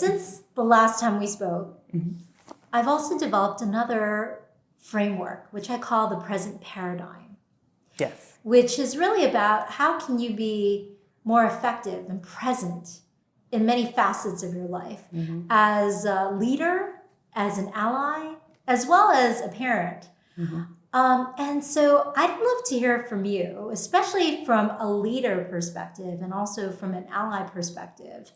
since the last time we spoke, Mhm. I've also developed another framework, which I call the present paradigm, Yes. which is really about how can you be more effective and present in many facets of your life as a leader, as an ally, as well as a parent. And so I'd love to hear from you, especially from a leader perspective and also from an ally perspective.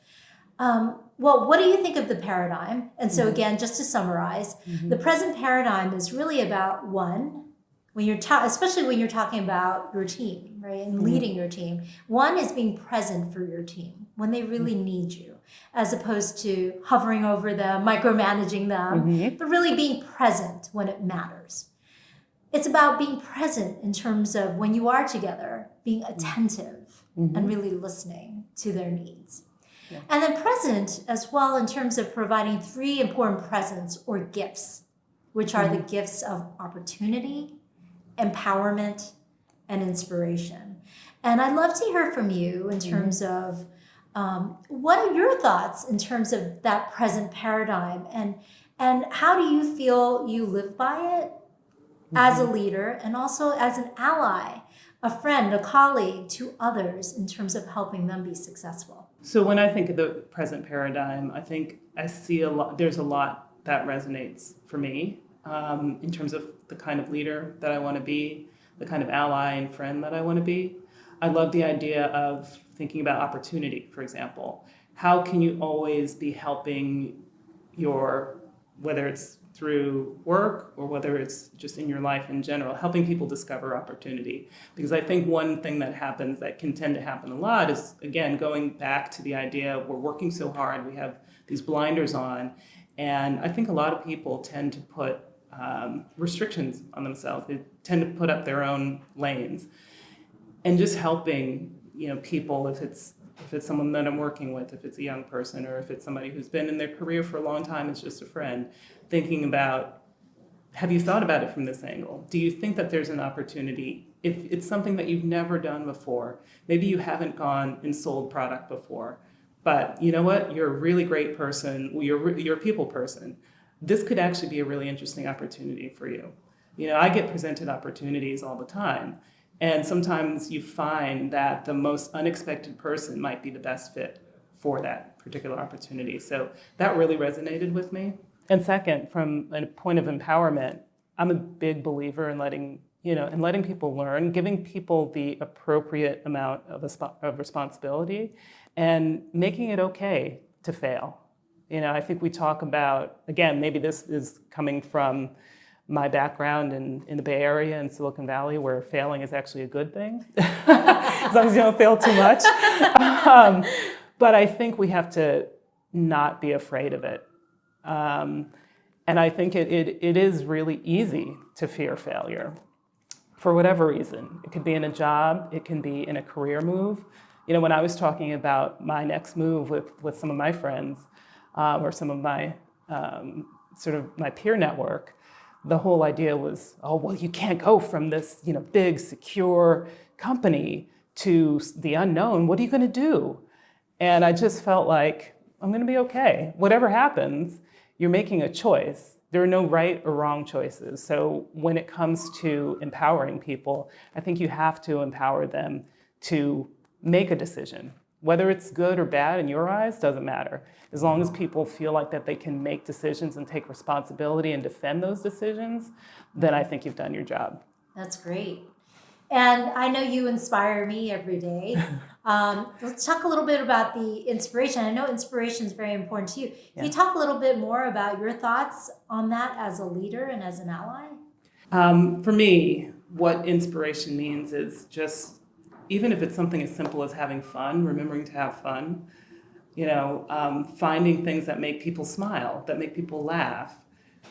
Well, what do you think of the paradigm? And so again, just to summarize, the present paradigm is really about one, when you're especially when you're talking about your team, right, and leading your team. One is being present for your team when they really need you, as opposed to hovering over them, micromanaging them, but really being present when it matters. It's about being present in terms of when you are together, being attentive and really listening to their needs. Yeah. And then present as well in terms of providing three important presents or gifts, which are the gifts of opportunity, empowerment, and inspiration. And I'd love to hear from you in terms of what are your thoughts in terms of that present paradigm, and how do you feel you live by it as a leader and also as an ally, a friend, a colleague to others in terms of helping them be successful? So when I think of the present paradigm, I think I see there's a lot that resonates for me in terms of the kind of leader that I want to be, the kind of ally and friend that I want to be. I love the idea of thinking about opportunity, for example. How can you always be helping whether it's through work or whether it's just in your life in general, helping people discover opportunity. Because I think one thing that happens that can tend to happen a lot is, again, going back to the idea we're working so hard, we have these blinders on, and I think a lot of people tend to put restrictions on themselves. They tend to put up their own lanes. And just helping, people, if it's someone that I'm working with, if it's a young person, or if it's somebody who's been in their career for a long time, it's just a friend, thinking about, have you thought about it from this angle? Do you think that there's an opportunity? If it's something that you've never done before, maybe you haven't gone and sold product before, but you know what? You're a really great person. You're a people person. This could actually be a really interesting opportunity for you. I get presented opportunities all the time. And sometimes you find that the most unexpected person might be the best fit for that particular opportunity. So that really resonated with me. And second, from a point of empowerment, I'm a big believer in letting people learn, giving people the appropriate amount of responsibility and making it okay to fail. I think we talk about, again, maybe this is coming from my background in the Bay Area and Silicon Valley, where failing is actually a good thing, as long as you don't fail too much. But I think we have to not be afraid of it. And I think it is really easy to fear failure for whatever reason. It could be in a job, it can be in a career move. When I was talking about my next move with some of my friends or some of my sort of my peer network, the whole idea was, oh, well, you can't go from this, big, secure company to the unknown. What are you going to do? And I just felt like, I'm going to be okay. Whatever happens, you're making a choice. There are no right or wrong choices. So when it comes to empowering people, I think you have to empower them to make a decision. Whether it's good or bad in your eyes, doesn't matter. As long as people feel like that they can make decisions and take responsibility and defend those decisions, then I think you've done your job. That's great. And I know you inspire me every day. Let's talk a little bit about the inspiration. I know inspiration is very important to you. Can you talk a little bit more about your thoughts on that as a leader and as an ally? For me, what inspiration means is just, even if it's something as simple as having fun, remembering to have fun, finding things that make people smile, that make people laugh.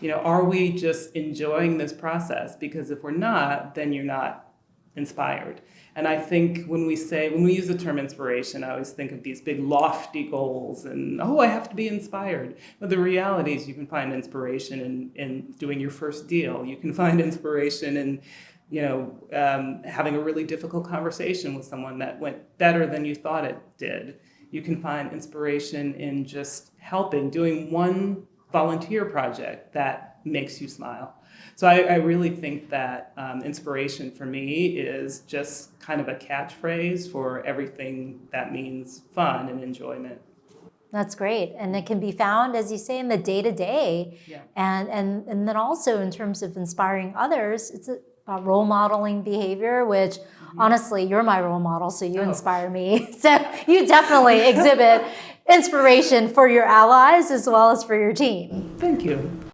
Are we just enjoying this process? Because if we're not, then you're not inspired. And I think when we use the term inspiration, I always think of these big lofty goals and, I have to be inspired. But the reality is you can find inspiration in doing your first deal. You can find inspiration in having a really difficult conversation with someone that went better than you thought it did. You can find inspiration in just helping, doing one volunteer project that makes you smile. So I really think that inspiration for me is just kind of a catchphrase for everything that means fun and enjoyment. That's great. And it can be found, as you say, in the day-to-day. Yeah. And then also in terms of inspiring others, it's about role modeling behavior, which honestly, you're my role model, so you inspire me. So you definitely exhibit inspiration for your allies as well as for your team. Thank you.